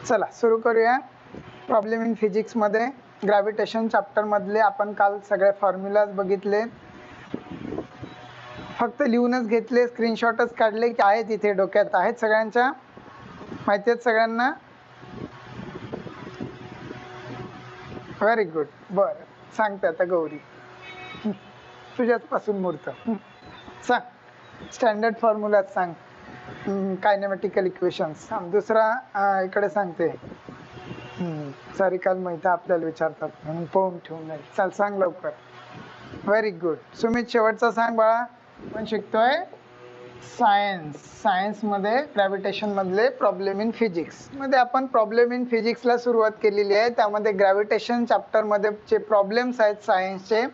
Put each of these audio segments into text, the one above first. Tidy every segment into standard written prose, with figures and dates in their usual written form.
चला सुरू करूया. प्रॉब्लेम इन फिजिक्समध्ये ग्रॅव्हिटेशन चॅप्टरमधले आपण काल सगळे फॉर्म्युलाज बघितले, फक्त लिहूनच घेतले, स्क्रीनशॉटच काढले की आहेत इथे डोक्यात, आहेत सगळ्यांच्या, माहिती आहेत सगळ्यांना? Very good. बरं, सांगते आता गौरी, तुझ्याच पासून मूर्त सांग, स्टँडर्ड फॉर्म्युलाज सांग, कायनेमॅटिकल इक्वेशन्स. दुसरा इकडे सांगते, सॉरी काल माहिती आपल्याला विचारतात म्हणून पाहून ठेवून नाही. चल सांग लवकर. Very good. सुमित शेवटचा सांग बाळा. पण शिकतोय सायन्स. सायन्समध्ये ग्रॅव्हिटेशन मधले प्रॉब्लेम इन फिजिक्स मध्ये आपण प्रॉब्लेम इन फिजिक्सला सुरुवात केलेली आहे. त्यामध्ये ग्रॅव्हिटेशन चॅप्टरमध्ये जे प्रॉब्लेम्स आहेत सायन्सचे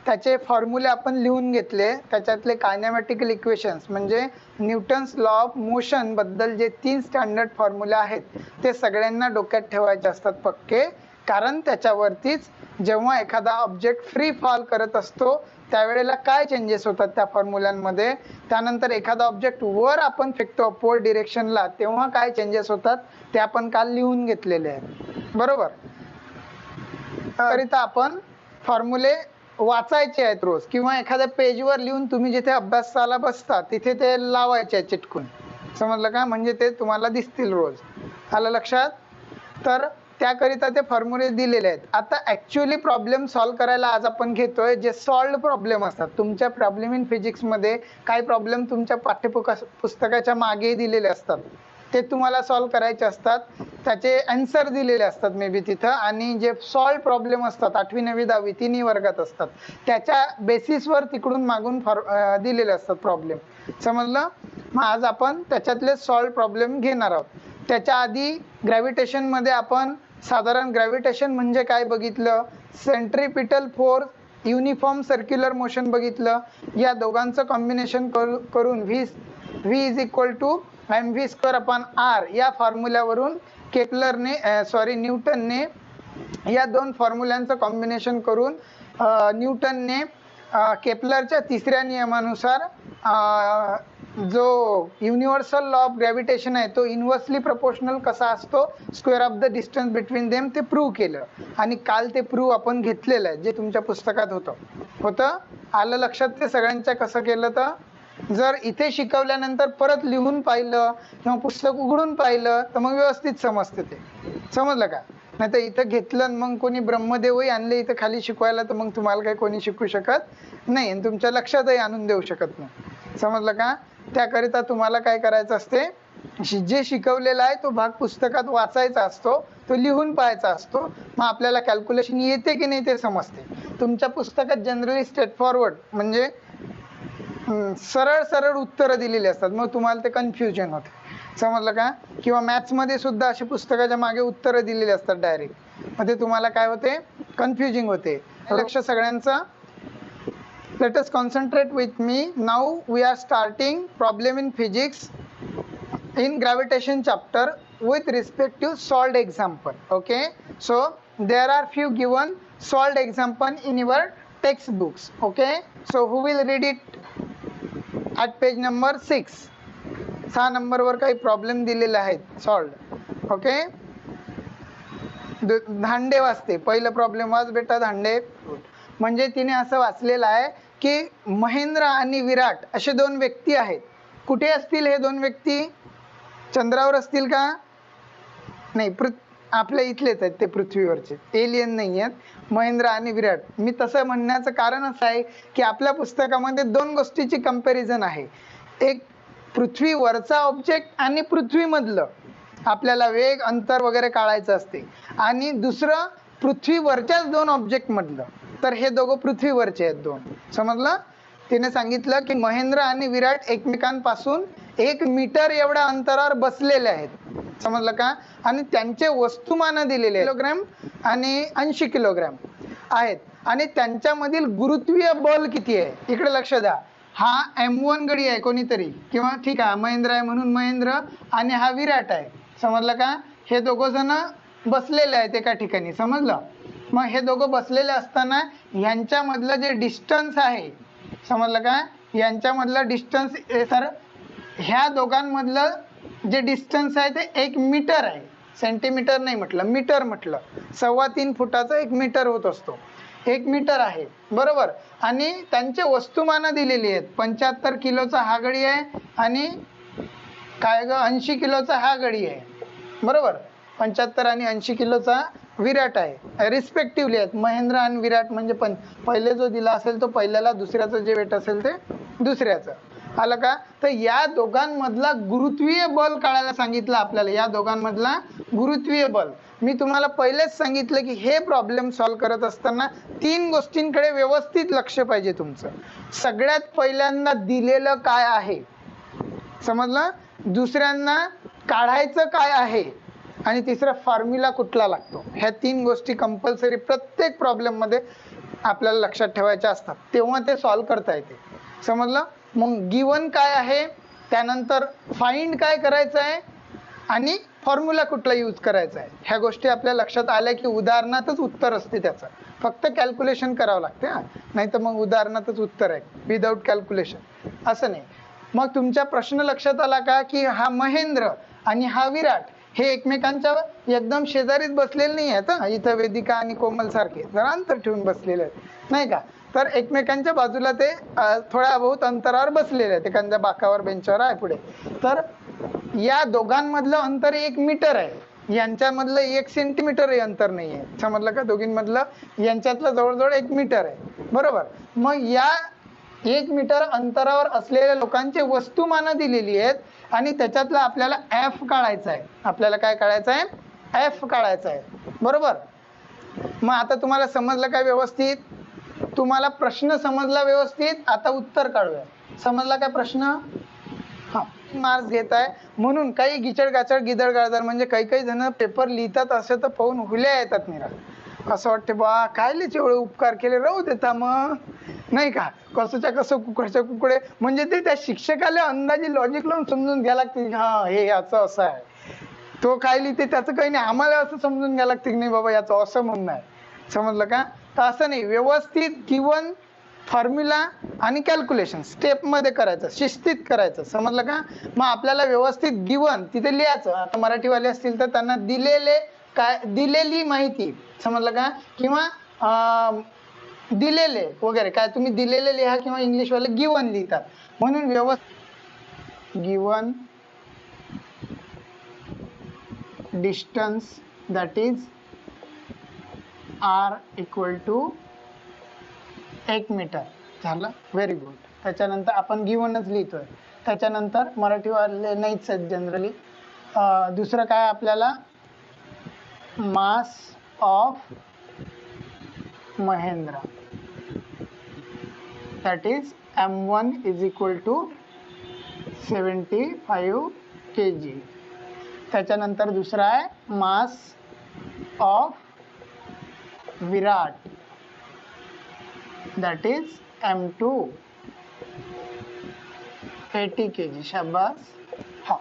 त्याचे फॉर्म्युले आपण लिहून घेतले. त्याच्यातले कायनेमॅटिकल इक्वेशन्स म्हणजे न्यूटन्स लॉ ऑफ मोशन बद्दल जे 3 स्टँडर्ड फॉर्म्युले आहेत ते सगळ्यांना डोक्यात ठेवायचे असतात पक्के. कारण त्याच्यावरतीच जेव्हा एखादा ऑब्जेक्ट फ्री फॉल करत असतो त्यावेळेला काय चेंजेस होतात त्या फॉर्म्युल्यांमध्ये, त्यानंतर एखादा ऑब्जेक्ट वर आपण फेकतो अपवर्ड डिरेक्शनला तेव्हा काय चेंजेस होतात ते आपण काल लिहून घेतलेले आहेत, बरोबर? तरी आपण फॉर्म्युले वाचायचे आहेत रोज, किंवा एखाद्या पेजवर लिहून तुम्ही जिथे अभ्यासाला बसता तिथे ते लावायचे आहेत चिटकून, समजलं का? म्हणजे ते तुम्हाला दिसतील रोज. आलं लक्षात? तर त्याकरिता ते फॉर्म्युले दिलेले आहेत. आता ॲक्च्युअली प्रॉब्लेम सॉल्व्ह करायला आज आपण घेतोय जे सॉल्व्ड प्रॉब्लेम असतात. तुमच्या प्रॉब्लेम इन फिजिक्समध्ये काही प्रॉब्लेम तुमच्या पुस्तकाच्या मागे दिलेले असतात, ते तुम्हाला सॉल्व्ह करायचे असतात. त्याचे आन्सर दिलेले असतात मे बी तिथं, आणि जे सॉल्व्ड प्रॉब्लेम असतात 8वी 9वी 10वी तिन्ही वर्गात असतात त्याच्या बेसिसवर तिकडून मागून दिलेले असतात प्रॉब्लेम, समजलं? मग आज आपण त्याच्यातले सॉल्व्ड प्रॉब्लेम घेणार आहोत. त्याच्या आधी ग्रॅव्हिटेशनमध्ये आपण साधारण ग्रॅव्हिटेशन म्हणजे काय बघितलं, centripetal force, uniform circular motion बघितलं. या दोघांचं कॉम्बिनेशन करून v is equal to mv²/r या फॉर्म्युल्यावरून न्यूटनने या दोन फॉर्म्युल्यांचं कॉम्बिनेशन करून न्यूटनने केपलरच्या 3ऱ्या नियमानुसार जो युनिव्हर्सल लॉ ऑफ ग्रॅव्हिटेशन आहे तो इन्व्हर्सली प्रपोर्शनल कसा असतो square of the distance between them ते प्रूव्ह केलं. आणि काल ते प्रूव्ह आपण घेतलेलं आहे जे तुमच्या पुस्तकात होतं. आलं लक्षात ते सगळ्यांच्या? कसं केलं तर जर इथे शिकवल्यानंतर परत लिहून पाहिलं किंवा पुस्तक उघडून पाहिलं तर मग व्यवस्थित समजते. ते समजलं का? नाही तर इथं घेतलं मग कोणी ब्रह्मदेवही आणले इथं खाली शिकवायला तर मग तुम्हाला काही कोणी शिकवू शकत नाही आणि तुमच्या लक्षातही आणून देऊ शकत नाही, समजलं का? त्याकरिता तुम्हाला काय करायचं असते, जे शिकवलेला आहे तो भाग पुस्तकात वाचायचा असतो, तो लिहून पाहायचा असतो. मग आपल्याला कॅल्क्युलेशन येते की नाही ते समजते. तुमच्या पुस्तकात जनरली स्ट्रेट फॉरवर्ड म्हणजे सरळ सरळ उत्तरं दिलेली असतात, मग तुम्हाला ते कन्फ्युजन होते, समजलं का? किंवा मॅथ्समध्ये सुद्धा अशी पुस्तकाच्या मागे उत्तरं दिलेली असतात डायरेक्ट, मग ते तुम्हाला काय होते, कन्फ्युजिंग होते. लक्ष सगळ्यांचं? Let us concentrate with me. Now we are starting problem in physics in gravitation chapter with respect to solved example. Okay, so there are few given solved example in your textbooks. Okay, so who will read it at page number 6? 6 number वर काही problem दिलेले आहेत solved. Okay, Dhande वाचते. पहिलं problem वाच बेटा, धांडे. म्हणजे तिने असं वाचलेलं आहे की महेंद्र आणि विराट असे 2 व्यक्ती आहेत. कुठे असतील हे 2 व्यक्ती? चंद्रावर असतील का? नाही, आपल्या इथलेच आहेत ते, पृथ्वीवरचे, एलियन नाही आहेत. महेंद्र आणि विराट. मी तसं म्हणण्याचं कारण असं आहे की आपल्या पुस्तकामध्ये 2 गोष्टीची कंपॅरिझन आहे. एक पृथ्वीवरचा ऑब्जेक्ट आणि पृथ्वीमधलं आपल्याला वेग अंतर वगैरे काढायचं असते, आणि दुसरं पृथ्वीवरच्याच 2 ऑब्जेक्ट मधलं. तर हे दोघं पृथ्वीवरचे आहेत 2, समजलं? तिने सांगितलं की महेंद्र आणि विराट एकमेकांपासून 1 मीटर एवढ्या अंतरावर बसलेले आहेत, समजलं का? आणि त्यांचे वस्तुमान दिलेले किलोग्रॅम आणि 80 किलोग्रॅम आहेत, आणि त्यांच्यामधील गुरुत्वीय बल किती आहे इकडे लक्ष द्या. हा M1 गडी आहे कोणीतरी, किंवा ठीक आहे महेंद्र आहे म्हणून महेंद्र, आणि हा विराट आहे, समजलं का? हे दोघं जण बसलेले आहेत एका ठिकाणी, समजलं? मग हे दोघं बसलेले असताना ह्यांच्यामधलं जे डिस्टन्स आहे, समजलं का? यांच्यामधलं डिस्टन्स, तर ह्या दोघांमधलं जे डिस्टन्स आहे ते 1 मीटर आहे, सेंटीमीटर नाही म्हटलं, मीटर म्हटलं. 3.25 फुटाचा 1 मीटर होत असतो. 1 मीटर आहे, बरोबर. आणि त्यांचे वस्तुमानं दिलेली आहेत. 75 किलोचा हा गडी आहे आणि काय ग 80 किलोचा हा गडी आहे, बरोबर. 75 आणि 80 किलोचा विराट आहे, रिस्पेक्टिव्हली आहेत. महेंद्र आणि विराट म्हणजे पण पहिले जो दिला असेल तो पहिल्याला, दुसऱ्याचं जे वेट असेल ते दुसऱ्याचं. आलं का? तर या दोघांमधला गुरुत्वीय बल काढायला सांगितलं आपल्याला. या दोघांमधला गुरुत्वीय बल मी तुम्हाला पहिलेच सांगितलं की हे प्रॉब्लेम सॉल्व्ह करत असताना 3 गोष्टींकडे व्यवस्थित लक्ष पाहिजे तुमचं. सगळ्यात पहिल्यांदा दिलेलं काय आहे, समजलं. दुसऱ्यांदा काढायचं काय आहे आणि तिसरा फॉर्म्युला कुठला लागतो. ह्या 3 गोष्टी कंपल्सरी प्रत्येक प्रॉब्लेम मध्ये आपल्याला लक्षात ठेवायच्या असतात, तेव्हा ते सॉल्व्ह करता येते. समजलं. मग गिवन काय आहे, त्यानंतर फाइंड काय करायचं आहे आणि फॉर्म्युला कुठला यूज करायचा आहे, ह्या गोष्टी आपल्या लक्षात आल्या की उदाहरणातच उत्तर असते त्याचं. फक्त कॅल्क्युलेशन करावं लागते, नाही तर मग उदाहरणातच उत्तर आहे विदाऊट कॅल्क्युलेशन, असं नाही. मग तुमच्या प्रश्न लक्षात आला का की हा महेंद्र आणि हा विराट हे एकमेकांच्या एकदम शेजारीच बसलेले नाही आहेत. इथं वेदिका आणि कोमल सारखे जरा अंतर ठेवून बसलेले आहेत, नाही का. तर एकमेकांच्या बाजूला ते थोड्या बहुत अंतरावर बसलेले आहेत, एखाद्या बाकावर बेंचवर आहे पुढे. तर या दोघांमधलं अंतर 1 मीटर आहे, यांच्यामधलं 1 सेंटीमीटर अंतर नाही आहे. समजलं का. दोघींमधलं यांच्यातलं जवळजवळ 1 मीटर आहे, बरोबर. मग या 1 मीटर अंतरावर असलेल्या लोकांची वस्तुमानं दिलेली आहेत आणि त्याच्यातलं आपल्याला एफ काढायचं आहे. आपल्याला काय काढायचं आहे, एफ काढायचं आहे, बरोबर. मग आता तुम्हाला समजलं काय व्यवस्थित, तुम्हाला प्रश्न समजला व्यवस्थित. आता उत्तर काढूया. समजला काय प्रश्न. हा, मार्क्स घेत आहे म्हणून काही गिचड गाचड गिदड गाळदर म्हणजे काही जण पेपर लिहितात असे तर पाहून हुल्या येतात निरा. असं वाटते बा काय लिहिचे एवढे उपकार केले, राहू देता मग, नाही का. कसंच्या कसं कुकडच्या कुकडे म्हणजे ते त्या शिक्षकाला अंदाजे लॉजिक लावून समजून घ्यायला लागते. हा हे याचं असं आहे, तो काय लिहिते त्याचं काही नाही, आम्हाला असं समजून घ्यायला लागते की नाही बाबा याचं असं म्हणणं आहे. समजलं का. तर असं नाही, व्यवस्थित गिवन फॉर्म्युला आणि कॅल्क्युलेशन स्टेप मध्ये करायचं, शिस्तीत करायचं. समजलं का. मग आपल्याला व्यवस्थित गिवन तिथे लिहायचं. आता मराठीवाले असतील तर त्यांना दिलेले काय, दिलेली माहिती, समजलं का, किंवा दिलेले वगैरे काय तुम्ही दिलेले लिहा, किंवा इंग्लिशवाले गिवन लिहितात. म्हणून व्यवस्थित given distance that is r equal to 1 metre झालं. Very good. त्याच्यानंतर आपण गिवनच लिहितोय. त्याच्यानंतर मराठीवाले नाहीच आहेत जनरली. दुसरं काय आपल्याला, mass of Mahendra that is m1 इज इक्वल टू 75 kg. त्याच्यानंतर दुसरा आहे mass of Virat that is m2 80 kg. शाबास. हा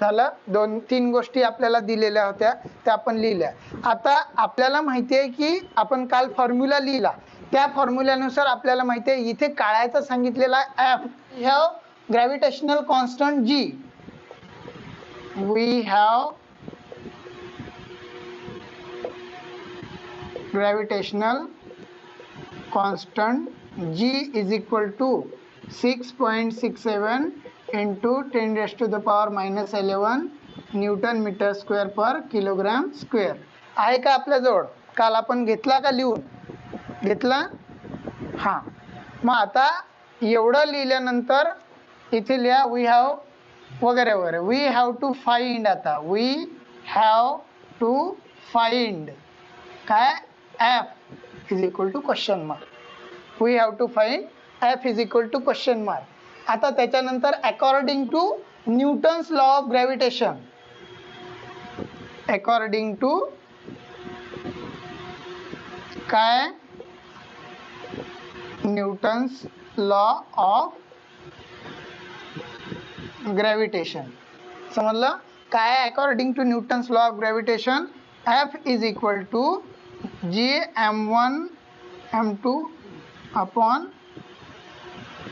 झालं. 2-3 गोष्टी आपल्याला दिलेल्या होत्या त्या आपण लिहिल्या. आता आपल्याला माहिती आहे की आपण काल फॉर्म्युला लिहिला, त्या फॉर्म्युल्यानुसार आपल्याला माहिती आहे इथे काढायचं सांगितलेला F. Have gravitational constant G, we have gravitational constant G is equal to 6.67 into 10 raised to the power minus 11 newton metre square per kilogram square. आहे का आपल्याजवळ. काल आपण घेतला का लिहून घेतला. हां मग आता एवढं लिहिल्यानंतर इथे लिहा वी हॅव वगैरे वगैरे. We have to find. आता वी हॅव टू फाइंड काय, f is equal to question mark. We have to find f is equal to question mark. आता त्याच्यानंतर according to Newton's law of gravitation, according to काय, Newton's law of gravitation. समजलं काय, according to Newton's law of gravitation f is equal to G m1 m2 upon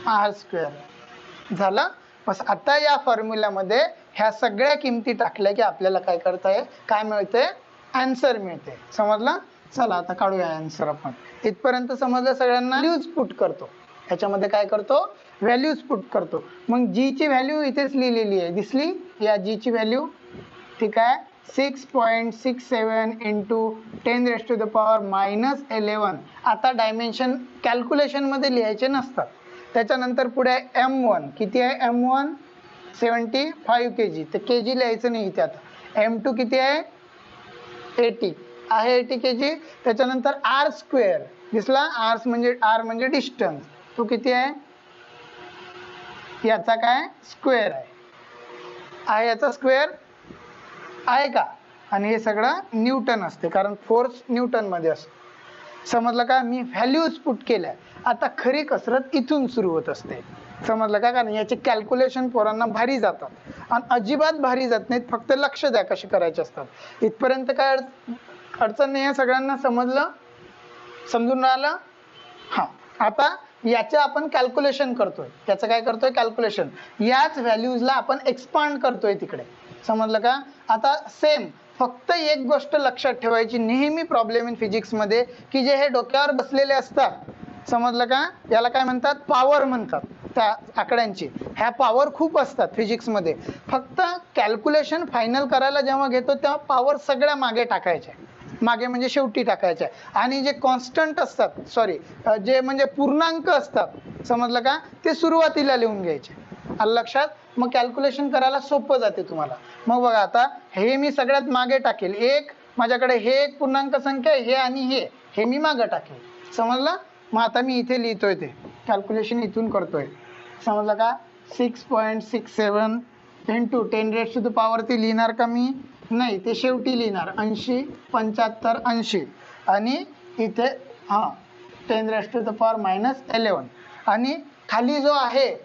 r square झालं. बस आता या फॉर्म्युल्यामध्ये ह्या सगळ्या किमती टाकल्या की आपल्याला काय करताय, काय मिळते, आन्सर मिळते. समजलं? चला आता काढूया आन्सर आपण. इथपर्यंत समजलं सगळ्यांना? व्हॅल्यूज पुट करतो, ह्याच्यामध्ये काय करतो, व्हॅल्यूज पुट करतो. मग जी ची व्हॅल्यू इथेच लिहिलेली आहे, दिसली या जी ची व्हॅल्यू, ठीक आहे. 6.67 इंटू 10⁻⁻11. आता डायमेन्शन कॅल्क्युलेशन मध्ये लिहायचे नसतात. त्याच्यानंतर पुढे M1 किती आहे, M1 75 kg, तर kg लिहायचं नाही इथे. आता M2 किती आहे, 80 आहे, 80 kg. त्याच्यानंतर R स्क्वेअर दिसला, R म्हणजे डिस्टन्स, तो किती आहे, याचा काय स्क्वेअर आहे याचा स्क्वेअर आहे का. आणि हे सगळं न्यूटन असते, कारण फोर्स न्यूटन मध्ये असतो. समजलं का? मी व्हॅल्यूज पुट केल्या. आता खरी कसरत इथून सुरू होत असते. समजलं का? कारण याचे कॅल्क्युलेशन पोरांना भारी जातात आणि अजिबात भारी जात नाहीत. फक्त लक्ष द्या कशी करायचे असतात. इथपर्यंत काय अडचण नाही आहे, सगळ्यांना समजलं, समजून राहिलं? हा, आता याचे आपण कॅल्क्युलेशन करतोय. याचं काय करतोय, कॅल्क्युलेशन. याच व्हॅल्यूजला आपण एक्सपांड करतोय तिकडे. समजलं का? आता सेम, फक्त एक गोष्ट लक्षात ठेवायची नेहमी प्रॉब्लेम इन फिजिक्स मध्ये, की जे हे डोक्यावर बसलेले असतात, समजलं का, याला काय म्हणतात, पॉवर म्हणतात त्या आकड्यांची. ह्या पॉवर खूप असतात फिजिक्स मध्ये. फक्त कॅल्क्युलेशन फायनल करायला जेव्हा घेतो तेव्हा पॉवर सगळ्या मागे टाकायच्या, मागे म्हणजे शेवटी टाकायच्या. आणि जे कॉन्स्टंट असतात, सॉरी, जे म्हणजे पूर्णांक असतात, समजलं का, ते सुरुवातीला लिहून घ्यायचे. आलं लक्षात? मग कॅल्क्युलेशन करायला सोपं जाते तुम्हाला. मग बघा, आता हे मी सगळ्यात मागे टाकेल, एक माझ्याकडे हे एक पूर्णांक संख्या, हे आणि हे मी मागे टाकेल. समजलं? मग आता मी इथे लिहितोय, ते कॅल्क्युलेशन इथून करतोय. समजलं का? 6.67 इंटू 10⁻⁻, ती लिहिणार का मी, नाही, ते शेवटी लिहिणार, 80, 75, 80. आणि इथे 10⁻⁻11. आणि खाली जो आहे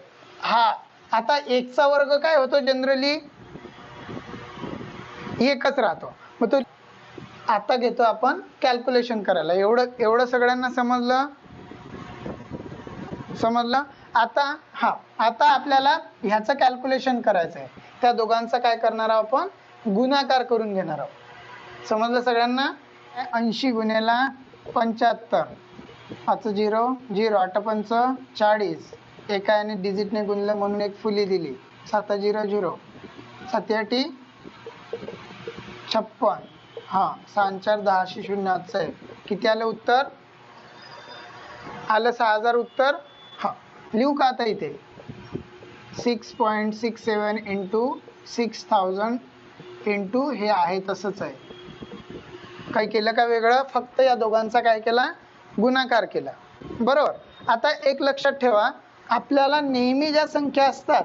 हा, आता एकचा वर्ग काय होतो, जनरली एकच राहतो. मग तो आता घेतो आपण कॅल्क्युलेशन करायला. एवढं सगळ्यांना समजलं? आता आता आपल्याला ह्याचं कॅल्क्युलेशन करायचं आहे. त्या दोघांचा काय करणार आहोत आपण, गुणाकार करून घेणार आहोत. समजलं सगळ्यांना? 80 गुणेला 75, 5 0 0, 8 5 40, एका आणि डिजिटने गुणलं म्हणून एक फुली दिली, 7 0 0, 7 8 56, 6 4 10, 0 आहे. किती आलं उत्तर? आलं 6000 उत्तर. लिहू का आता इथे, 6.67 इंटू 6000 इंटू हे आहे तसंच आहे. काय केलं का वेगळं, फक्त या दोघांचा काय केला, गुणाकार केला. बरोबर? आता एक लक्षात ठेवा, आपल्याला नेहमी ज्या संख्या असतात,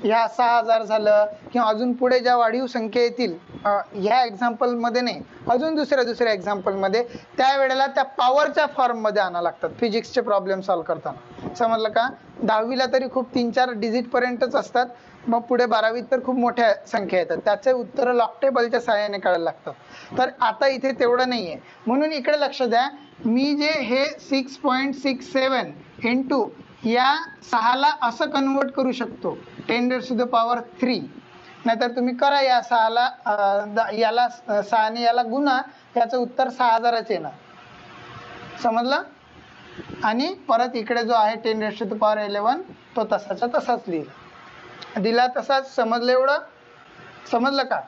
ह्या 6000 झालं किंवा अजून पुढे ज्या वाढीव संख्या येतील, ह्या एक्झाम्पल मध्ये नाही, अजून दुसऱ्या एक्झाम्पल मध्ये, त्यावेळेला त्या पॉवरच्या फॉर्म मध्ये आणावं लागतात फिजिक्सचे प्रॉब्लेम सॉल्व्ह करताना. समजलं का? 10वीला तरी खूप 3-4 डिजिट पर्यंतच असतात. मग पुढे 12वीत तर खूप मोठ्या संख्या येतात, त्याचे उत्तर लॉग टेबलच्या सहाय्याने काढायला लागतात. तर आता इथे तेवढं नाहीये, म्हणून इकडे लक्ष द्या. मी जे हे 6.67 इंटू या 6ला असं कन्वर्ट करू शकतो, 10⁻3. नाहीतर तुम्ही करा, या 6ला याला 6ने याला गुणा, याचं उत्तर 6000च येणार. समजलं? आणि परत इकडे जो आहे 10⁻11, तो तसाचा तसाच दिला तसाच. समजलं? एवढं समजलं का?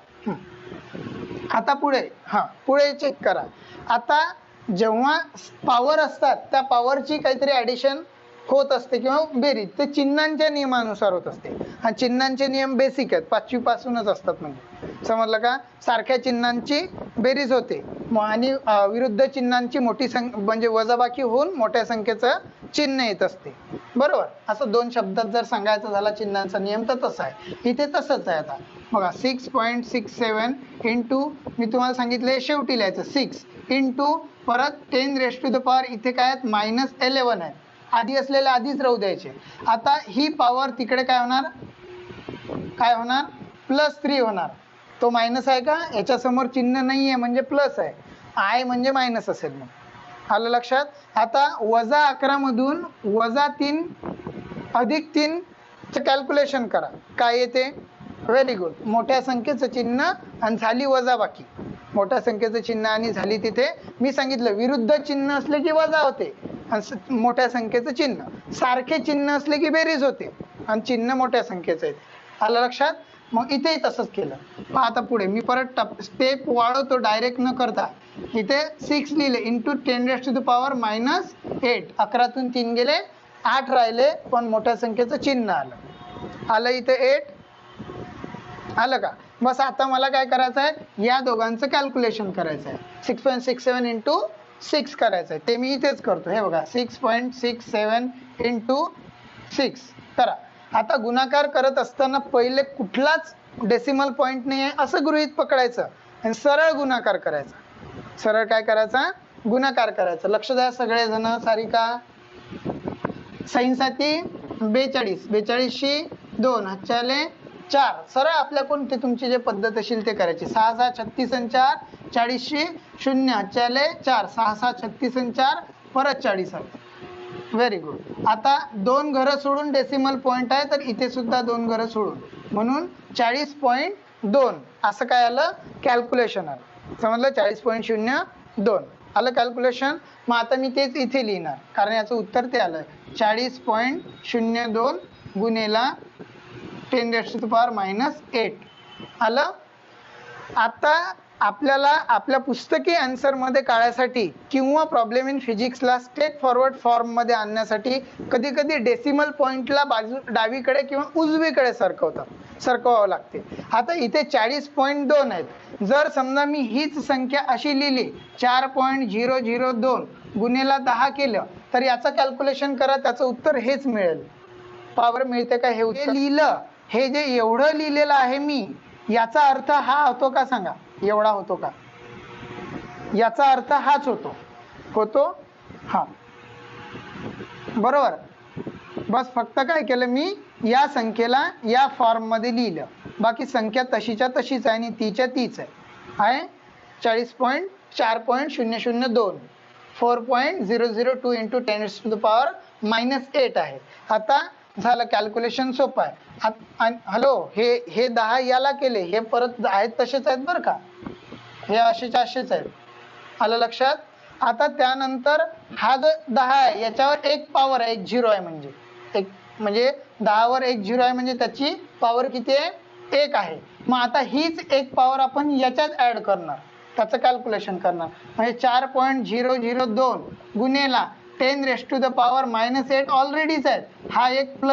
आता पुढे चेक करा. आता जेव्हा पॉवर असतात, त्या पॉवरची काहीतरी ऍडिशन होत असते किंवा बेरीज, ते चिन्हांच्या नियमानुसार होत असते. हा, चिन्हांचे नियम बेसिक आहेत, 5वी पासूनच असतात. म्हणजे समजलं का? सारख्या चिन्हांची बेरीज होते आणि विरुद्ध चिन्हांची मोठी म्हणजे वजाबाकी होऊन मोठ्या संख्येचं चिन्ह येत असते. बरोबर? असं 2 शब्दात जर सांगायचं झाला चिन्हांचा नियम, तर तसा आहे. इथे तसंच आहे. आता बघा, 6.67 इंटू, मी तुम्हाला सांगितले शेवटी लिहायचं, 6 इंटू परत 10⁻⁻, इथे काय आहेत, -11 आहे. आधी असलेले आधीच राहू द्यायचे. आता ही पॉवर तिकडे काय होणार, +3 होणार. तो मायनस आहे का, याच्या समोर चिन्ह नाहीये म्हणजे प्लस आहे, आय म्हणजे मायनस असेल. मग आलं लक्षात? आता -11 मधून -3 + 3 चं कॅल्क्युलेशन करा. काय येते, व्हेरी गुड. मोठ्या संख्येचं चिन्ह आणि झाली वजाबाकी. मोठ्या संख्येचं चिन्ह आणि झाली तिथे मी सांगितलं विरुद्ध चिन्ह असले की वजा होते आणि मोठ्या संख्येचं चिन्ह सारखे चिन्ह असले की बेरीज होते आणि चिन्ह मोठ्या संख्येचं आहे. आलं लक्षात. मग इथेही तसंच केलं. पहा आता पुढे मी परत स्टेप वाढवतो डायरेक्ट न करता. इथे 6 लिहिले इंटू 10⁻⁻8. 11तून 3 गेले 8 राहिले पण मोठ्या संख्येचं चिन्ह आलं इथे 8 आलं का. बस आता मला काय करायचं आहे या दोघांचं कॅल्क्युलेशन करायचं आहे. 6.67 इंटू 6 करायचं आहे ते मी इथेच करतो. हे बघा 6.67 इंटू 6 करा. आता गुणाकार करत असताना पहिले कुठलाच डेसिमल पॉईंट नाही आहे असं गृहीत पकडायचं आणि सरळ गुणाकार करायचा. सरळ काय करायचा गुणाकार करायचा. लक्ष द्या सगळेजण. सारिका सैनसाठी 42 42शी 2 हातच्याले 4 सरळ आपल्या कोणते तुमची जे पद्धत असेल ते करायची. 6 6 36 आणि 4 40शी 0 हातच्याले 4 6 6 36 आणि 4 परत 40 आले. Very good. आता 2 घरं सोडून डेसिमल पॉईंट आहे तर इथे सुद्धा 2 घरं सोडून म्हणून 40.2 असं काय आलं कॅल्क्युलेशन आलं. समजलं 40.02 आलं कॅल्क्युलेशन. मग आता मी तेच इथे लिहिणार कारण याचं उत्तर ते आलं 40.02 गुणेला 10⁻⁻8 आलं. आता आपल्याला आपल्या पुस्तकी आन्सर मध्ये काढायसाठी किंवा प्रॉब्लेम इन फिजिक्सला स्ट्रेट फॉरवर्ड फॉर्म मध्ये आणण्यासाठी कधी कधी डेसिमल पॉइंटला बाजू डावीकडे किंवा उजवीकडे सरकवावं लागते. आता इथे 40.2 आहेत. जर समजा मी हीच संख्या अशी लिहिली 4.002 गुणेला 10 केलं तर याचं कॅल्क्युलेशन करा त्याचं उत्तर हेच मिळेल. पावर मिळते का. हे लिहिलं हे जे एवढं लिहिलेलं आहे मी याचा अर्थ हा होतो का सांगा. एवढा होतो का. याचा अर्थ हाच होतो हा बरोबर. बस फक्त काय केलं मी या संख्येला या फॉर्म मध्ये लिहिलं. बाकी संख्या तशीच्या तशीच आहे आणि तीच्या तीच आहे 4.002 4.002 इंटू 10⁻⁻8 आहे. आता झालं कॅल्क्युलेशन सोपं आहे. हॅलो हे 10 याला केले हे परत आहेत तसेच आहेत बरं का. हे असेच आहेत. आलं लक्षात. आता त्यानंतर हा जो 10 आहे याच्यावर एक पॉवर आहे 1 0 आहे म्हणजे 10 वर 1 0 आहे म्हणजे त्याची पॉवर किती आहे 1 आहे. मग आता हीच एक पॉवर आपण याच्यात ऍड करणार त्याचं कॅल्क्युलेशन करणार म्हणजे 4.002 गुणेला 10⁻⁻8 ऑलरेडीच आहे. हा एक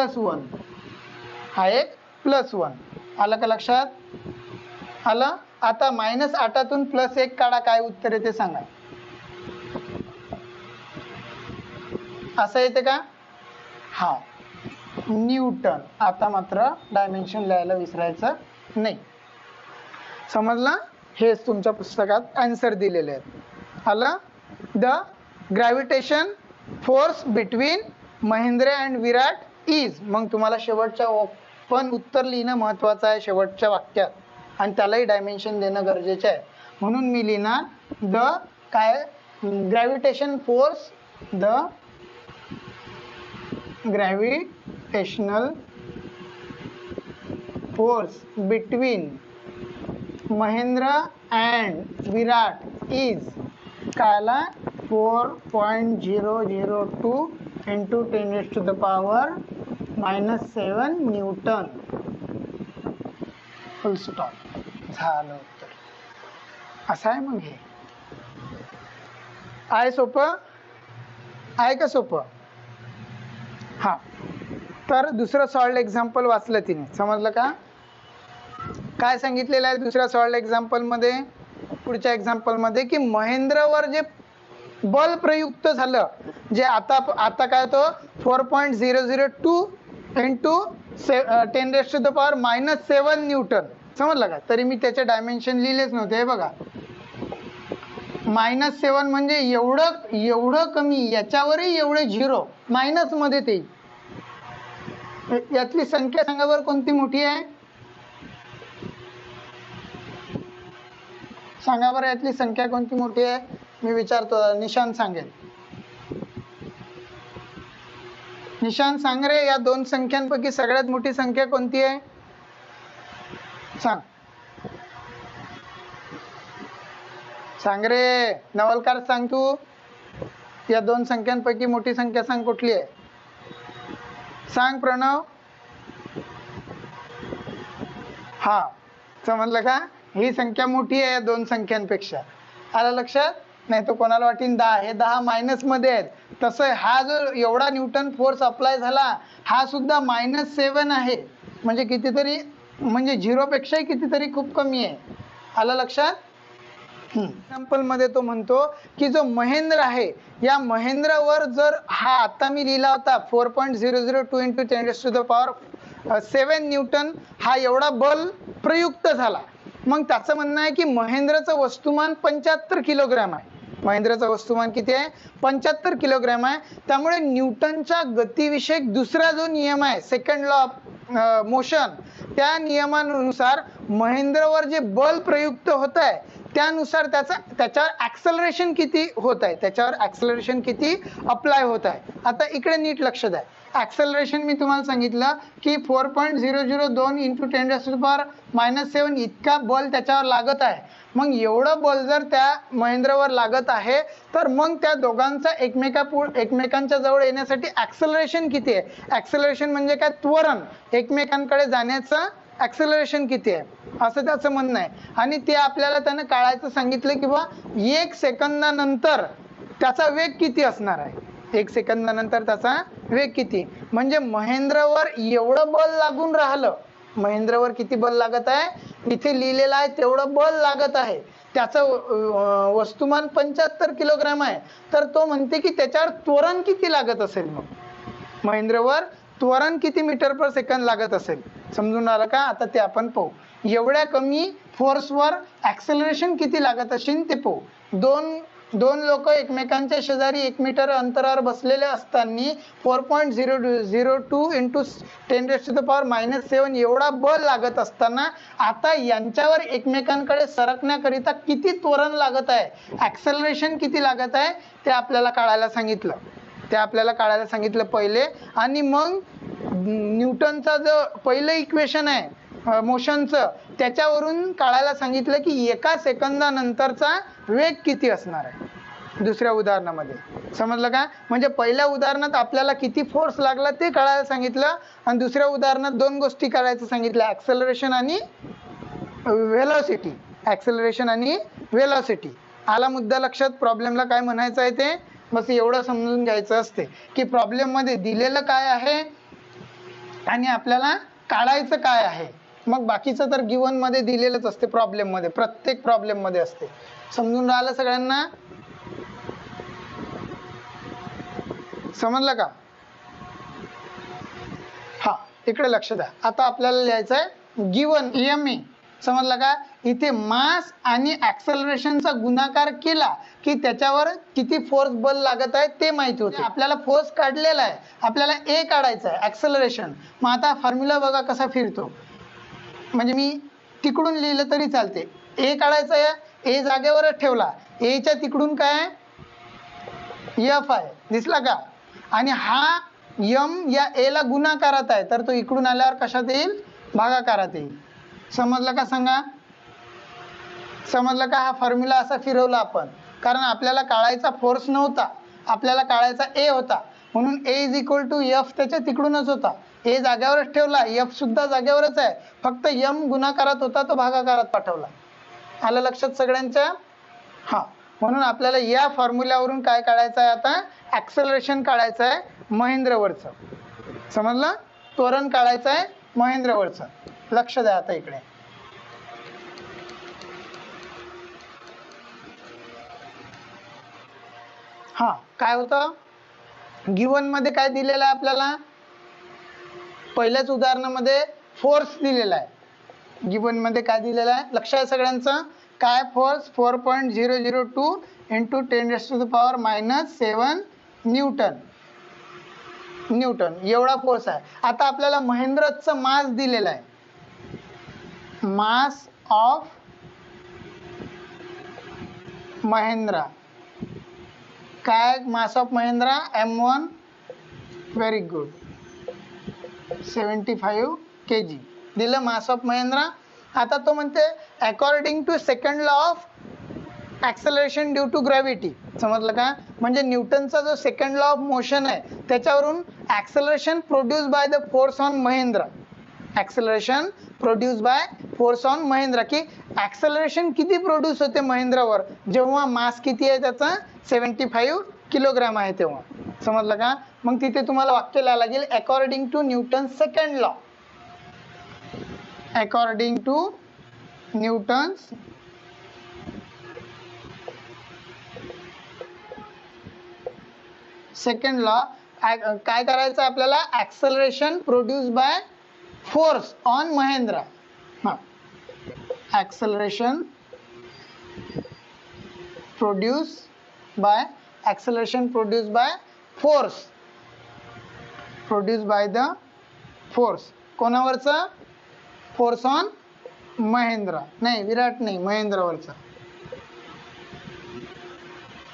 +1 आलं का लक्षात. आलं. आता -8तून +1 काढा काय उत्तर येते सांगा. असं येते का. हा न्यूटन. आता मात्र डायमेन्शन लिहायला विसरायचं नाही. समजलं. हेच तुमच्या पुस्तकात आन्सर दिलेले आहेत. आलं. The gravitation force between Mahendra and Virat is. मग तुम्हाला शेवटच्या पण उत्तर लिहिणं महत्वाचं आहे शेवटच्या वाक्यात आणि त्यालाही डायमेन्शन देणं गरजेचं आहे. म्हणून मी लिहिणार द काय gravitation force the gravitational force between Mahendra and Virat is कायला 4.002 इंटू 10⁻⁻7 न्यूटन. फुल स्टॉप. झालं उत्तर. असं आहे. मग हे आहे सोपं आहे का सोपं. हा तर दुसरं सॉल्ड एक्झाम्पल वाचलं तिने. समजलं का. काय सांगितलेलं आहे दुसऱ्या सॉल्ड एक्झाम्पल मध्ये पुढच्या एक्झाम्पल मध्ये की महेंद्रवर जे बल प्रयुक्त झालं जे आता काय तो 4.002 इंटू 10⁻⁻7 न्यूटन. समजलं का. तरी मी त्याचे डायमेन्शन लिहिलेच नव्हते. हे बघा -7 म्हणजे एवढं कमी याच्यावरही एवढे 0 मायनस मध्ये ते. यातली संख्या सांगा बरं कोणती मोठी आहे. सांगा बरं यातली संख्या कोणती मोठी आहे. मी विचारतो निशांत सांगेल. निशांत सांग रे या दोन संख्यांपैकी सगळ्यात मोठी संख्या कोणती आहे. सांग सांग रे नवलकार, सांग तू. या दोन संख्यांपैकी मोठी संख्या सांग कुठली आहे, सांग प्रणव. हा समजलं का, ही संख्या मोठी आहे या दोन संख्यांपेक्षा. आलं लक्षात. नाही तर कोणाला वाटेल 10, हे 10 मायनस मध्ये आहेत. तसं हा जो एवढा न्यूटन फोर्स अप्लाय झाला हा सुद्धा -7 आहे, म्हणजे कितीतरी, म्हणजे 0 पेक्षाही कितीतरी खूप कमी आहे. आलं लक्षात. एक्झाम्पल मध्ये तो म्हणतो की जो महेंद्र आहे या महेंद्रवर जर हा आता मी लिहिला होता 4.002 × 10⁻⁷ न्यूटन हा एवढा बल प्रयुक्त झाला, मग त्याचं म्हणणं आहे की महेंद्रचं वस्तुमान 75 किलोग्रॅम आहे. महेंद्रचं वस्तुमान किती आहे, 75 किलोग्रॅम आहे. त्यामुळे न्यूटनच्या गतीविषयक दुसरा जो नियम आहे, सेकंड लॉ ऑफ मोशन, त्या नियमानुसार महेंद्रवर जे बल प्रयुक्त होत आहे त्यानुसार त्याच्यावर ऍक्सलरेशन किती होत आहे, त्याच्यावर ऍक्सलरेशन किती अप्लाय होत आहे. आता इकडे नीट लक्ष द्या. ऍक्सलरेशन मी तुम्हाला सांगितलं की 4.002 × 10⁻⁷ इतका बल त्याच्यावर लागत आहे. मग एवढं बल जर त्या महेंद्रवर लागत आहे तर मग त्या दोघांचा एकमेकांच्या जवळ येण्यासाठी ऍक्सलरेशन किती आहे. ऍक्सलरेशन म्हणजे काय, त्वरण, एकमेकांकडे जाण्याचं ऍक्सलरेशन किती आहे असं त्याचं म्हणणं आहे. आणि ते आपल्याला त्यानं काढायचं सांगितलं की बा 1 सेकंदानंतर त्याचा वेग किती असणार आहे. 1 सेकंदानंतर त्याचा वेग किती, म्हणजे महेंद्रवर एवढं बल लागून राहिलं, महेंद्रवर किती बल लागत आहे, इथे लिहिलेलं आहे तेवढं बल लागत आहे. त्याचं वस्तुमान 75 किलोग्रॅम आहे, तर तो म्हणते की त्याच्यावर त्वरण किती लागत असेल. मग महेंद्रवर त्वरण किती मीटर/सेकंद लागत असेल, समजून आलं का. आता ते आपण पाहू. एवढ्या कमी फोर्सवर ऍक्सेलरेशन किती लागत असेल ते पाहू. दोन लोक एकमेकांच्या शेजारी 1 मीटर अंतरावर बसलेले असताना 4.002 × 10⁻⁷ एवढा बल लागत असताना आता यांच्यावर एकमेकांकडे सरकण्याकरिता किती त्वरण लागत आहे, ऍक्सेलरेशन किती लागत आहे, ते आपल्याला काढायला सांगितलं पहिले. आणि मग न्यूटनचा जो पहिलं इक्वेशन आहे मोशनचं, त्याच्यावरून काढायला सांगितलं की 1 सेकंदानंतरचा वेग किती असणार आहे दुसऱ्या उदाहरणामध्ये. समजलं का. म्हणजे पहिल्या उदाहरणात आपल्याला किती फोर्स लागला ते काढायला सांगितलं आणि दुसऱ्या उदाहरणात 2 गोष्टी करायचं सांगितलं, ऍक्सेलरेशन आणि व्हेलॉसिटी. ऍक्सेलरेशन आणि व्हेलॉसिटी. आला मुद्दा लक्षात. प्रॉब्लेमला काय म्हणायचं आहे ते बस एवढं समजून घ्यायचं असते की प्रॉब्लेम मध्ये दिलेलं काय आहे आणि आपल्याला काढायचं काय आहे. मग बाकीचं तर गिवन मध्ये दिलेलंच असते, प्रॉब्लेम मध्ये, प्रत्येक प्रॉब्लेम मध्ये असते. समजून राहिलं सगळ्यांना, समजलं का. हा इकडे लक्ष द्या. आता आपल्याला लिहायचं आहे गिवन EME. समजलं का. इथे मास आणि ऍक्सेलरेशनचा गुणाकार केला की त्याच्यावर किती फोर्स बल लागत आहे ते माहिती होते. आपल्याला फोर्स काढलेला आहे, आपल्याला A काढायचा आहे, ऍक्सेलरेशन. मग आता फॉर्म्युला बघा कसा फिरतो, म्हणजे मी तिकडून लिहिलं तरी चालते. A काढायचा आहे, A जागेवरच ठेवला, A च्या तिकडून काय F आहे, दिसला का. आणि हा M या A ला गुणाकारात आहे, तर तो इकडून आल्यावर कशात येईल, भागाकारात येईल. समजलं का सांगा. समजलं का. हा फॉर्म्युला असा फिरवला आपण, कारण आपल्याला काढायचा फोर्स नव्हता, आपल्याला काढायचा A होता, म्हणून A = F त्याच्या तिकडूनच होता. A जागेवरच ठेवला, F सुद्धा जागेवरच आहे, फक्त M गुणाकारात होता, तो भागाकारात पाठवला. आलं लक्षात सगळ्यांच्या. हा म्हणून आपल्याला या फॉर्म्युल्यावरून काय काढायचं आहे, आता ऍक्सेलरेशन काढायचं आहे महेंद्रवरचं. समजलं. त्वरण काढायचं आहे महेंद्रवरचं. लक्ष द्या आता इकडे. हा काय होतं गिवन मध्ये, काय दिलेलं आहे आपल्याला, पहिल्याच उदाहरणामध्ये फोर्स दिलेला आहे. गिवन मध्ये काय दिलेलं आहे लक्ष आहे सगळ्यांचं, काय फोर्स 4.002 × 10⁻⁷ न्यूटन एवढा फोर्स आहे. आता आपल्याला महेंद्रचं मास दिलेला आहे, मास ऑफ महेंद्रा. काय mass of Mahendra, M1. Very good, 75 kg दिलं मास ऑफ महेंद्रा. आता तो म्हणते according to second law of acceleration due to gravity. समजलं का? म्हणजे न्यूटनचा जो सेकंड लॉ ऑफ मोशन आहे त्याच्यावरून acceleration produce by the force on Mahendra, acceleration produce by force on Mahendra, की ॲक्सेलरेशन किती प्रोड्यूस होते महेंद्रावर जेव्हा मास किती आहे त्याचा 75 किलोग्राम आहे तेव्हा. समजलं का? मग तिथे तुम्हाला वाक्य लिहायला लागेल according to Newton second law, according to Newton's second law काय करायचं आपल्याला, acceleration produce by force on Mahendra. हां, acceleration produce by force, produce by the force, कोणावरचा, फोर्स ऑन महेंद्र, नाही विराट नाही, महेंद्रवरचा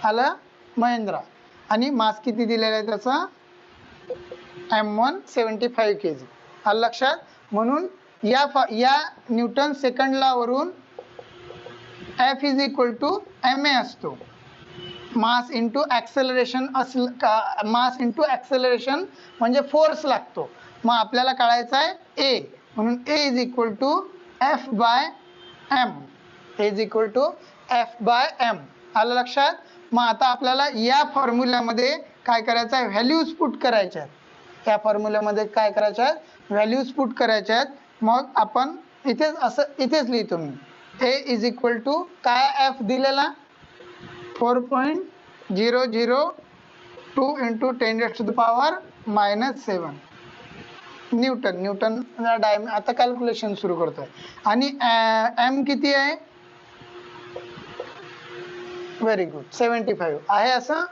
आलं, महेंद्र. आणि मास किती दिलेला आहे त्याचा, m1 75 kg. आलं लक्षात? म्हणून या न्यूटन सेकंड लॉ वरून F is equal to ma असतो. मास इंटू ॲक्सेलरेशन असलं का, मास इंटू ॲक्सेलरेशन म्हणजे फोर्स लागतो. मग आपल्याला काढायचा आहे a, म्हणून a is equal to F by m, a is equal to F by m. आलं लक्षात? मग आता आपल्याला या फॉर्म्युल्यामध्ये काय करायचं आहे, व्हॅल्यूज पुट करायच्या आहेत. या फॉर्म्युल्यामध्ये काय करायच्या आहेत, व्हॅल्यूज पुट करायच्या आहेत. मग आपण इथेच लिहितो मी, a इज इक्वल टू काय F दिलेला 4.002 इंटू 10⁻⁻7 न्यूटन डायम. आता कॅल्क्युलेशन सुरू करतोय. आणि m किती आहे, व्हेरी गुड 75 आहे असं.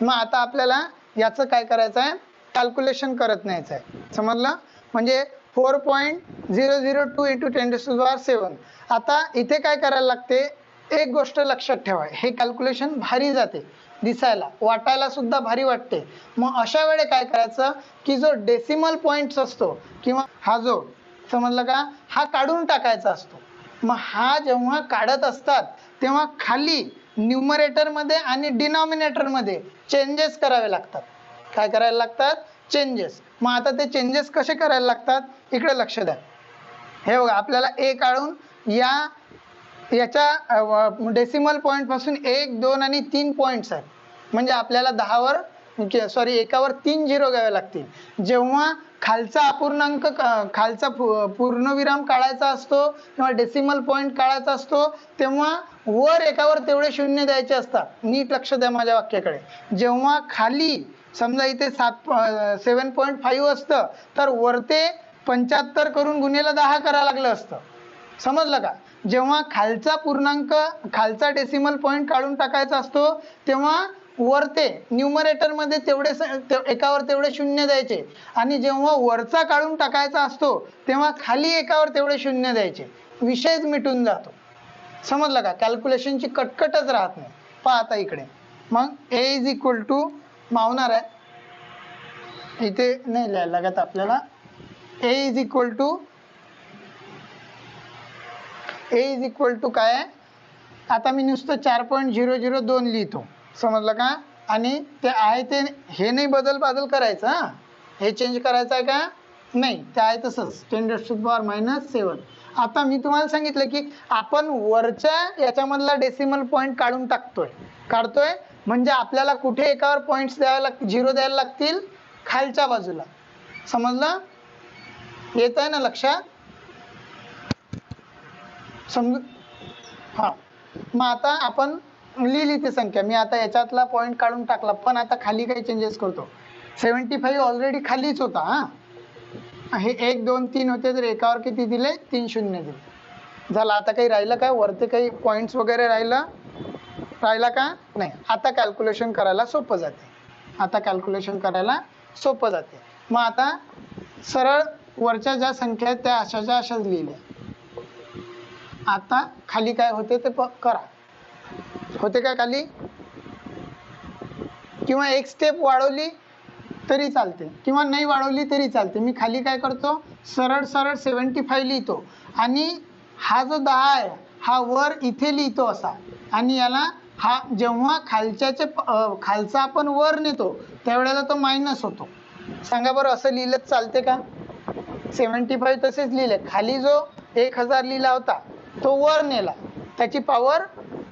मग आता आपल्याला याचं काय करायचं आहे, कॅल्क्युलेशन करत न्यायचं आहे. समजलं? म्हणजे 4.002 इंटू 10⁻⁷. आता इथे काय करायला लागते, एक गोष्ट लक्षात ठेवा, हे कॅल्क्युलेशन भारी जाते, दिसायला वाटायला सुद्धा भारी वाटते. मग अशा वेळे काय करायचं की जो डेसिमल पॉइंट्स असतो किंवा हा जो, समजलं का, हा काढून टाकायचा असतो. मग हा जेव्हा काढत असतात तेव्हा खाली न्यूमरेटरमध्ये आणि डिनॉमिनेटरमध्ये चेंजेस करावे लागतात. काय करायला लागतात, चेंजेस. मग आता ते चेंजेस कसे करायला लागतात, इकडे लक्ष द्या. हे बघा, आपल्याला ए काढून याच्या डेसिमल पॉईंट पासून 1, 2 आणि 3 पॉईंट्स आहेत. म्हणजे आपल्याला 1वर 3 झिरो घ्यावे लागतील. जेव्हा खालचा अपूर्णांक, खालचा पूर्णविराम काढायचा असतो किंवा डेसिमल पॉईंट काढायचा असतो तेव्हा वर 1वर तेवढे शून्य द्यायचे असतात. नीट लक्ष द्या माझ्या वाक्याकडे. जेव्हा खाली समजा इथे 7.5 असतं तर वरते 75 करून गुणिले 10 करायला लागलं असतं. समजलं का? जेव्हा खालचा पूर्णांक, खालचा डेसिमल पॉईंट काढून टाकायचा असतो तेव्हा वरते न्यूमरेटरमध्ये 1वर तेवढे शून्य द्यायचे. आणि जेव्हा वरचा काढून टाकायचा असतो तेव्हा खाली 1वर तेवढे शून्य द्यायचे. विषयच मिटून जातो. समजलं का? कॅल्क्युलेशनची कटकटच राहत नाही. पहा आता इकडे, मग a इज इक्वल टू मावणार आहे, इथे नाही लिहायला लागत आपल्याला. a इज इक्वल टू काय आहे, आता मी नुसतं 4.002 लिहितो. समजलं का? आणि ते आहे ते, हे नाही बदल करायचं, हां, हे चेंज करायचं आहे का, नाही, ते आहे तसंच 10⁻⁷. आता मी तुम्हाला सांगितलं की आपण वरच्या याच्यामधला डेसिमल पॉईंट काढून काढतोय म्हणजे आपल्याला कुठे 1वर पॉईंट्स झिरो द्यायला लागतील, खालच्या बाजूला. समजलं? येत आहे ना लक्षात? समज, हां. मग आता आपण लिहिली ती संख्या, मी आता याच्यातला पॉईंट काढून टाकला, पण आता खाली काही चेंजेस करतो. 75 ऑलरेडी खालीच होता. हां, हे 1, 2, 3 होते, तर 1वर किती दिले, 3 शून्य दिले. झालं. आता काही राहिलं काय, वरती काही पॉईंट्स वगैरे राहिला का, नाही. आता कॅल्क्युलेशन करायला सोपं जाते. मग आता सरळ वरच्या ज्या संख्या आहेत त्या अशाच लिहिल्या. आता खाली काय होते ते करा. होते काय खाली, किंवा एक स्टेप वाढवली तरी चालते किंवा नाही वाढवली तरी चालते. मी खाली काय करतो, सरळ 75 लिहितो आणि हा जो 10 आहे हा वर इथे लिहितो असा, आणि याला हा जेव्हा खालचा आपण वर नेतो त्यावेळेला तो मायनस होतो. सांगा बरं, असं लिहिलं चालते का? 75 तसेच लिहिले, खाली जो 1000 लिहिला होता तो वर नेला, त्याची पॉवर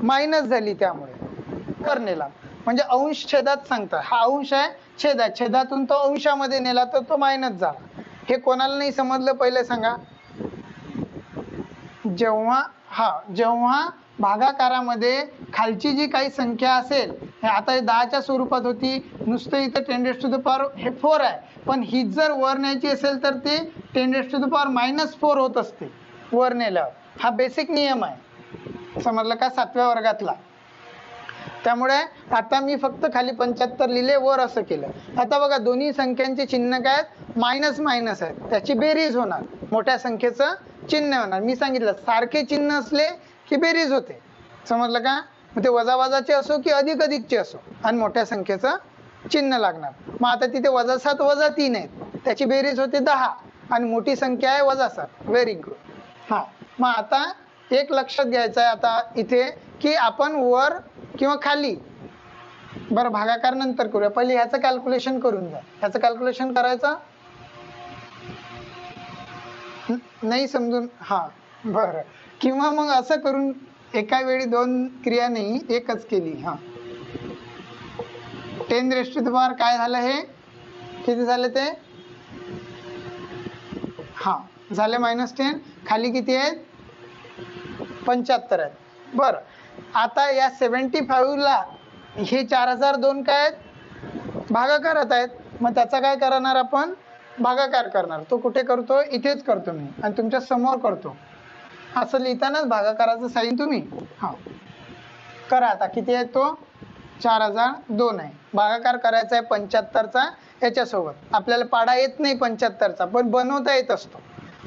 मायनस झाली, त्यामुळे वर नेला. म्हणजे अंश छेदात सांगतात, हा अंश आहे छेदात, छेदातून तो अंशामध्ये नेला तर तो मायनस झाला. हे कोणाला नाही समजलं पहिले सांगा? जेव्हा भागाकारामध्ये खालची जी काही संख्या असेल, आता 10च्या स्वरूपात होती, नुसतं इथं 10⁻⁴ हे 4 आहे, पण ही जर वर न्यायची असेल तर ती 10⁻⁻⁴ होत असते वर नेल्यावर. हा बेसिक नियम आहे, समजलं का, 7व्या वर्गातला. त्यामुळे आता मी फक्त खाली 75 लिहिले, वर असं केलं. आता बघा, दोन्ही संख्यांचे चिन्ह काय आहेत? मायनस मायनस आहेत, त्याची बेरीज होणार, मोठ्या संख्येचं चिन्ह होणार. मी सांगितलं सारखे चिन्ह असले की बेरीज होते, समजलं का? मग ते वजा वजाचे असो की अधिक अधिकचे असो, आणि मोठ्या संख्येचं चिन्ह लागणार. मग आता तिथे -7 -3 आहेत, त्याची बेरीज होते 10, आणि मोठी संख्या आहे -7. Very good. हा, मग आता एक लक्षात घ्यायचं आहे आता इथे, की आपण वर किंवा खाली, बरं भागाकार नंतर करूया, पहिले ह्याचं कॅल्क्युलेशन करून घ्या. ह्याचं कॅल्क्युलेशन करायचं नाही समजून, हा बरं, किंवा मग असं करून एका वेळी 2 क्रिया नाही, एकच केली. हा, 10⁻⁴ काय झालं, हे किती झाले ते, हा झाले -10. खाली किती आहेत? 75 आहेत. बरं, आता या 75 ला हे 4002 काय आहेत? भागाकारात आहेत. मग त्याचा काय करणार आपण? भागाकार करणार. तो कुठे करतो? इथेच करतो मी, आणि तुमच्या समोर करतो. असं लिहितानाच भागाकाराचं साईन तुम्ही हा करा. आता किती आहे तो? 4002 आहे. भागाकार करायचा आहे 75चा याच्यासोबत. आपल्याला पाडा येत नाही 75चा, पण बनवता येत असतो,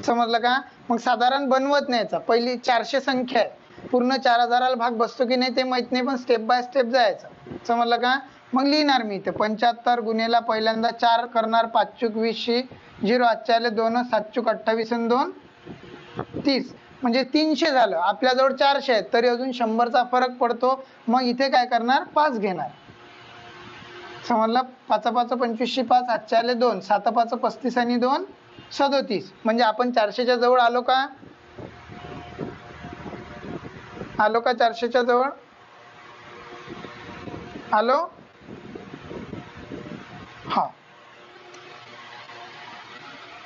समजलं का? मग साधारण बनवत न्यायचा. पहिली 400 संख्या आहे, पूर्ण 4000ला भाग बसतो की नाही ते माहित नाही, पण स्टेप बाय स्टेप जायचं, समजलं का? मग लिहिणार मी इथे 75 गुणेला पहिल्यांदा 4 करणार, 5 20 0, 2 7 28 आणि 2 30, म्हणजे 300 झालं. आपल्याजवळ 400 आहेत तरी अजून 100चा फरक पडतो. मग इथे काय करणार? 5 घेणार, समजलं? 5 5 25 5, 2 7 5 35 आणि 2 37, म्हणजे आपण 400च्या जवळ आलो का? आलो का 400च्या जवळ? आलो? हा,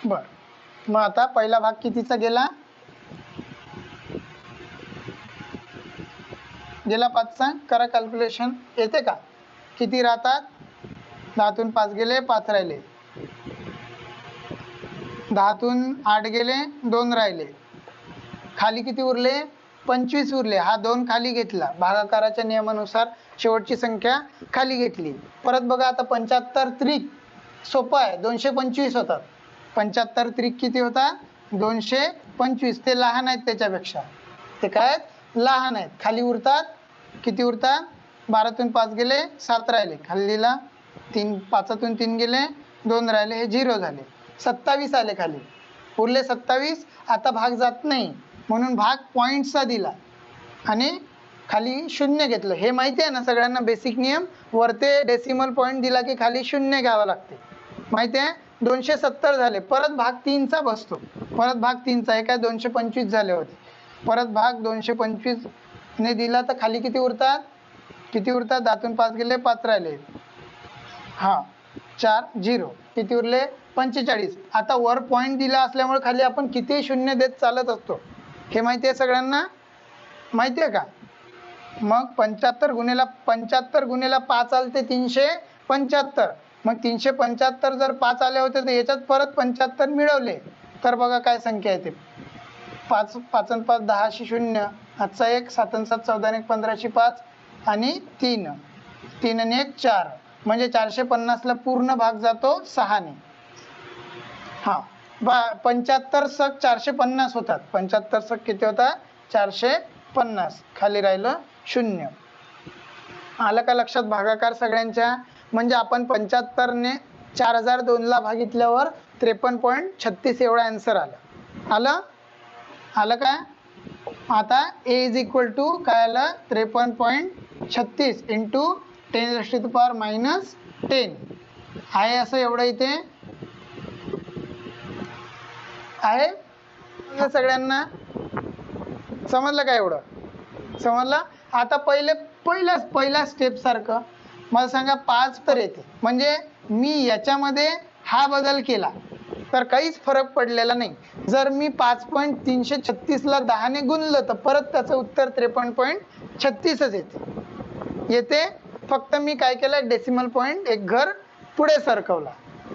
बर. मग आता पहिला भाग कितीचा गेला? 5चा. करा कॅल्क्युलेशन, येते का? किती राहतात? 10तून 5 गेले, 5 राहिले. 10तून 8 गेले, 2 राहिले. खाली किती उरले? 25 उरले. हा 2 खाली घेतला, भागाकाराच्या नियमानुसार शेवटची संख्या खाली घेतली. परत बघा, आता 75 त्रिक सोपं आहे, 225 होतात. 75 त्रिक किती होतात? 225. ते लहान आहेत त्याच्यापेक्षा, ते काय लहान आहेत. खाली उरतात, किती उरतात? 12तून 5 गेले, 7 राहिले. खालीला 5तून 3 गेले, 2 राहिले, हे 0 झाले. 27 आले खाली, उरले 27. आता भाग जात नाही म्हणून भाग पॉईंटचा दिला आणि खाली 0 घेतलं. हे माहिती आहे ना सगळ्यांना बेसिक नियम, वरते डेसिमल पॉईंट दिला की खाली 0 घ्यावं लागते, माहिती आहे? 270 झाले. परत भाग 3चा बसतो, परत भाग 3चा. हे काय 225 झाले होते, परत भाग 225 ने दिला तर खाली किती उरतात? 10तून 5 गेले, 5 राहिले. हा 4 0, किती उरले? 45. आता वर पॉईंट दिला असल्यामुळे खाली आपण किती 0 देत चालत असतो, हे माहिती आहे सगळ्यांना? माहिती आहे का? मग 75 गुणेला 5 आले ते 375. मग 375 जर 5 आले होते तर याच्यात परत 75 मिळवले तर बघा काय संख्या येते. 5 5 आणि 5 10 0, आजचा 1 7 आणि 7 14 आणि 1 15 5 आणि 3 3 आणि 1 4, म्हणजे 450ला पूर्ण भाग जातो 6 ने. हा 75 सक 450 होतात. 75 सक किती होतात? 450. खाली राहिलं 0. आलं का लक्षात भागाकार सगळ्यांच्या? म्हणजे आपण 75 ने 4002 ला भागितल्यावर 53.36 एवढा आन्सर आला. आलं का? आता ए इज इक्वल टू काय आलं 53.36 इंटू 10⁻⁻10 आहे असं एवढं इथे आहे. सगळ्यांना समजलं का? एवढं समजलं. आता पहिल्या स्टेप सारखं मला सांगा 5 तर येते, म्हणजे मी याच्यामध्ये हा बदल केला तर काहीच फरक पडलेला नाही. जर मी 5.336 ला 10 ने गुणलं तर परत त्याचं उत्तर 53.36च येते. फक्त मी काय केलं, डेसिमल पॉईंट एक घर पुढे सरकवला.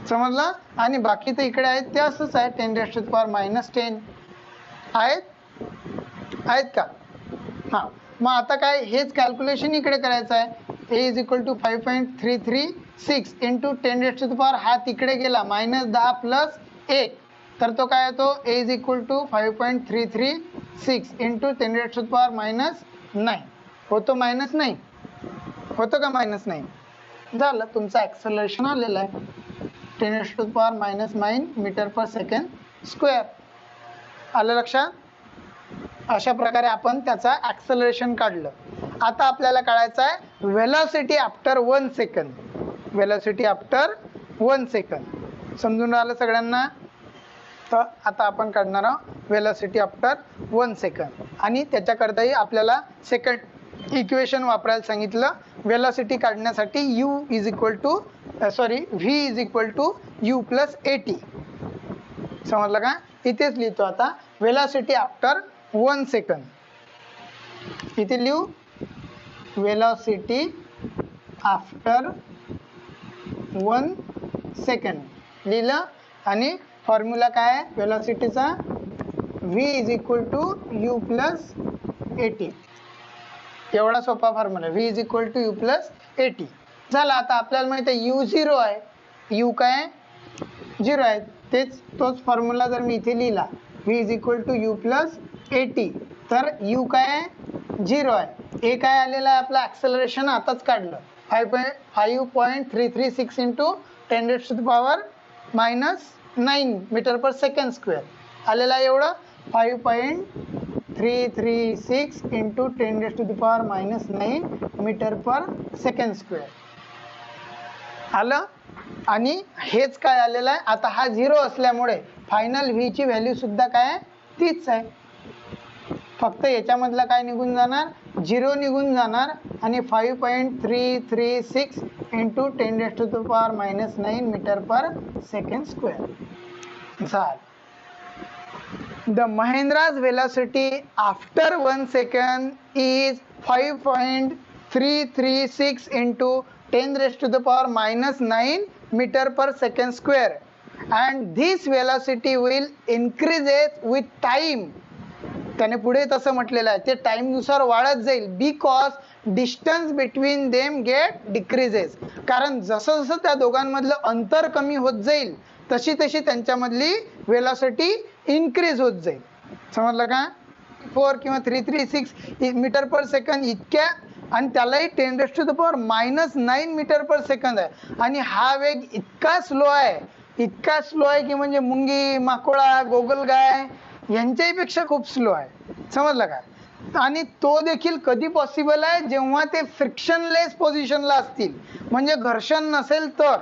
समजलं. आणि बाकी तर इकडे आहेत ते असंच आहे 10⁻⁻10 आहेत का? हां, मग आता काय हेच कॅल्क्युलेशन इकडे करायचं आहे. ए इज इक्वल टू 5.336 इंटू 10⁻, हा तिकडे गेला -10 प्लस 1 तर तो काय येतो ए इज इक्वल टू 5.336 इंटू 10⁻⁹ होतो -9 होतो का -9 झालं. तुमचं ॲक्सलरेशन आलेलं आहे 10⁻⁻9 मीटर पर सेकंड स्क्वेअर. आलं लक्षात. अशा प्रकारे आपण त्याचा ॲक्सलरेशन काढलं. आता आपल्याला काढायचं आहे velocity after 1 second. Velocity after 1 second समजून राहिलं सगळ्यांना. तर आता आपण काढणार आहोत वेलॉसिटी आफ्टर 1 सेकंद आणि त्याच्याकरताही आपल्याला सेकंड इक्वेशन वापरायला सांगितलं. वेलॉसिटी काढण्यासाठी u is equal to v is equal to u plus at. समजलं का? इथेच लिहितो आता वेलॉसिटी आफ्टर 1 सेकंद. इथे लिहू वेलॉसिटी आफ्टर 1 सेकंड लिहिलं. आणि फॉर्म्युला काय आहे वेलॉसिटीचा v is equal to u plus at. एवढा सोपा formula v is equal to u plus at झाला. आता आपल्याला माहिती आहे u 0 आहे, u काय 0 आहे. तोच फॉर्म्युला जर मी इथे लिहिला v is equal to u plus at तर u काय 0 आहे. ए काय आलेला आहे आपलं ॲक्सलरेशन आताच काढलं 5.336 into 10⁻⁻9 metre per second square आलेला आहे. एवढं 5.336 into 10⁻⁻9 metre per second square आलं. आणि हेच काय आलेलं आहे. आता हा 0 असल्यामुळे फायनल व्ही ची व्हॅल्यू सुद्धा काय तीच आहे. फक्त याच्यामधला काय निघून जाणार 0 निघून जाणार आणि 5.336 into 10⁻⁻9 metre per second square झालं. The Mahindra's velocity after 1 second is 5.336 into 10⁻⁻9 metre per second square and this velocity will increases with time. त्याने पुढे तसं म्हटलेलं आहे ते टाइमनुसार वाढत जाईल because distance between them get decreases. कारण जसं जसं त्या दोघांमधलं अंतर कमी होत जाईल तशी तशी त्यांच्यामधली वेलॉसिटी इन्क्रीज होत जाईल. समजलं का? 4 किंवा 336 मीटर पर सेकंद इतक्या आणि त्यालाही 10⁻⁻9 मीटर पर सेकंद आहे. आणि हा वेग इतका स्लो आहे की म्हणजे मुंगी माकोळा गोगलगाय यांच्यापेक्षा खूप स्लो आहे. समजलं का? आणि तो देखील कधी पॉसिबल आहे जेव्हा ते फ्रिक्शनलेस पोझिशनला असतील, म्हणजे घर्षण नसेल तर.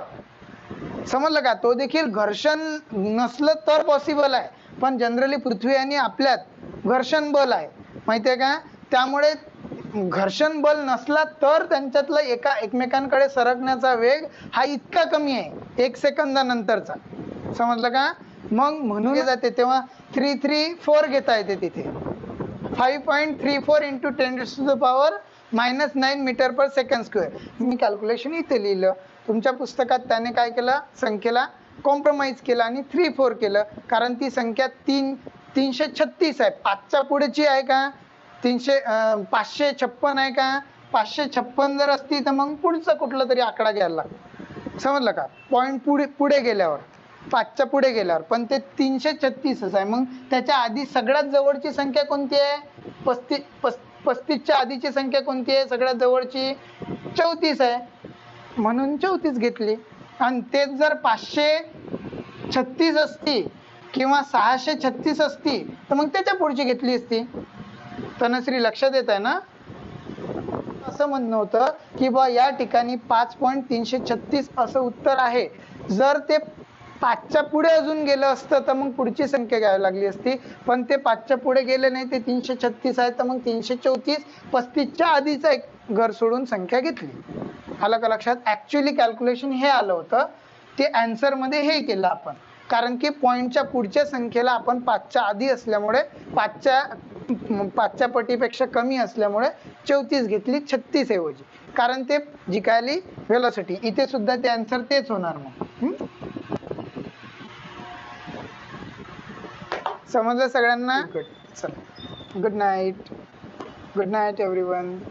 समजलं का? तो देखील घर्षण नसलं तर पॉसिबल आहे, पण जनरली पृथ्वी आणि आपल्यात घर्षण बल आहे माहिती आहे का. त्यामुळे घर्षण बल नसला तर त्यांच्यातला एकमेकांकडे सरकण्याचा वेग हा इतका कमी आहे 1 सेकंदानंतरचा. समजलं का? मग म्हणून जाते तेव्हा 334 घेता येते तिथे 5.34 into 10⁻⁻9 metre per second square. मी कॅल्क्युलेशन इथे लिहिलं. तुमच्या पुस्तकात त्याने काय केलं संख्येला कॉम्प्रोमाइज केलं आणि 34 केलं, कारण ती संख्या 336 आहे. 5च्या पुढेची आहे का 556 आहे का 556 जर असती तर मग पुढचा कुठला तरी आकडा घ्यायला लागतो. समजलं का? पॉईंट पुढे गेल्यावर 5च्या पुढे गेल्यावर, पण ते 336च आहे. मग त्याच्या आधी सगळ्यात जवळची संख्या कोणती आहे 35च्या आधीची संख्या कोणती आहे सगळ्यात जवळची 34 आहे, म्हणून 34 घेतली. आणि तेच जर 536 असती किंवा 636 असती तर मग त्याच्या पुढची घेतली असती. तनश्री लक्षात येत आहे ना? असं म्हणणं होतं की बा या ठिकाणी 5.336 असं उत्तर आहे. जर ते 5च्या पुढे अजून गेलं असतं तर मग पुढची संख्या घ्यावी लागली असती, पण ते 5च्या पुढे गेले नाही, ते 336 आहे, तर मग 334 35च्या आधीचा एक घर सोडून संख्या घेतली. आलं का लक्षात? ऍक्च्युअली कॅल्क्युलेशन हे आलं होतं, ते आन्सर मध्ये हे केलं आपण, कारण की पॉईंटच्या पुढच्या संख्येला आपण 5च्या आधी असल्यामुळे 5च्या पटीपेक्षा कमी असल्यामुळे 34 घेतली 36 ऐवजी, कारण ते जिकायली व्हेलॉसिटी. इथे सुद्धा ते आन्सर तेच होणार. मग समजलं सगळ्यांना? Good night. Good night everyone.